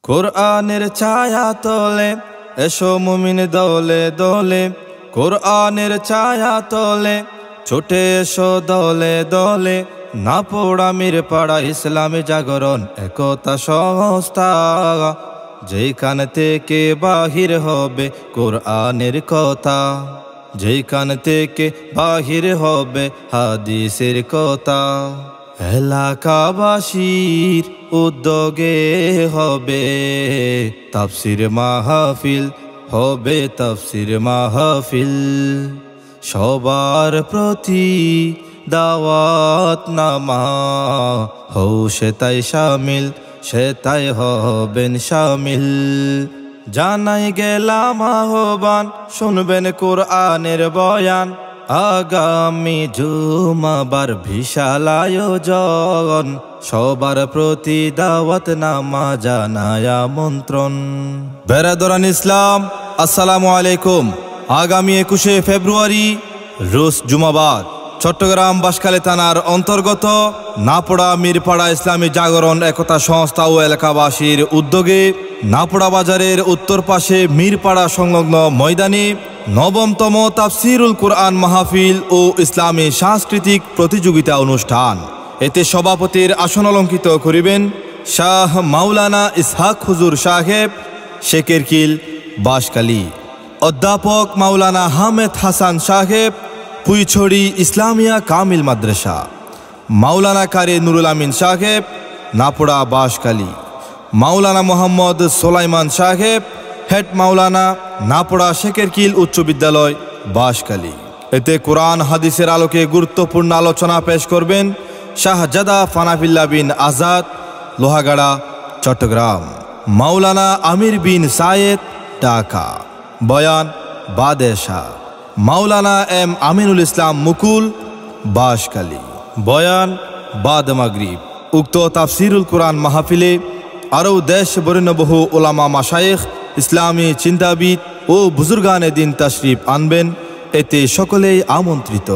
কোরআনের ছায়া তলে এসো মুমিন দলে দলে, কোরআনের ছায়া তলে ছুটে এসো দলে দলে। না পোড়া মিরপাড়া ইসলামী জাগরণ একতা সংস্থা, যেইখান থেকে বাহির হবে কোরআনের কথা, যেইখান থেকে বাহির হবে হাদিসের কথা। এলাকাবাসীর উদ্যোগে হবে তাফসির মাহফিল, হবে তাফসির মাহফিল। সবার প্রতি দাওয়াত নামা, হও সেতাই শামিল, সেতাই হবেন শামিল। জানাই গেলাম আহ্বান, শুনবেন কোরআনের বয়ান। আগামী জুমাবার বিশাল আয়োজন, সবার প্রতি দাওয়াত নামা জানায় আমন্ত্রণ। বেরাদরান ইসলাম, আসসালামু আলাইকুম। আগামী 21শে ফেব্রুয়ারি রোজ জুমাবার চট্টগ্রাম বাঁশখালী থানার অন্তর্গত নাপোড়া মিরপাড়া ইসলামী জাগরণ একতা সংস্থা ও এলাকাবাসীর উদ্যোগে নাপোড়া বাজারের উত্তর পাশে মিরপাড়া সংলগ্ন ময়দানে নবমতম তাফসিরুল কুরআন মাহফিল ও ইসলামী সাংস্কৃতিক প্রতিযোগিতা অনুষ্ঠান। এতে সভাপতির আসন অলঙ্কিত করিবেন শাহ মাওলানা ইসহাক হুজুর সাহেব, শেখেরকিল বাঁশখালী। অধ্যাপক মাওলানা হামেদ হাসান সাহেব, পুইছড়ি ইসলামিয়া কামিল মাদ্রাসা। মাওলানা কারি নুরুল আমিন সাহেব, নাপোড়া বাঁশখালী। মাওলানা মোহাম্মদ সোলাইমান সাহেব, হেড মাওলানা, নাপোড়া শেখেরকিল উচ্চ বিদ্যালয় বাঁশখালী। এতে কোরআন হাদিসের আলোকে গুরুত্বপূর্ণ আলোচনা পেশ করবেন শাহজাদা ফানাফিল্লাহ বিন আজাদ, লোহাগাড়া, চট্টগ্রাম। মাওলানা আমির বিন সায়েদ, ঢাকা। বয়ান বাদেশা মাওলানা এম আমিনুল ইসলাম মুকুল, বাঁশখালী। বয়ান বাদ মাগরিব। উক্ত তাফসিরুল কুরআন মাহফিলে আরও দেশ বরেণ্য বহু ওলামা মাশায়েখ, ইসলামী চিন্তাবিদ ও বুজুর্গানে দিন তাশরিফ আনবেন। এতে সকলেই আমন্ত্রিত।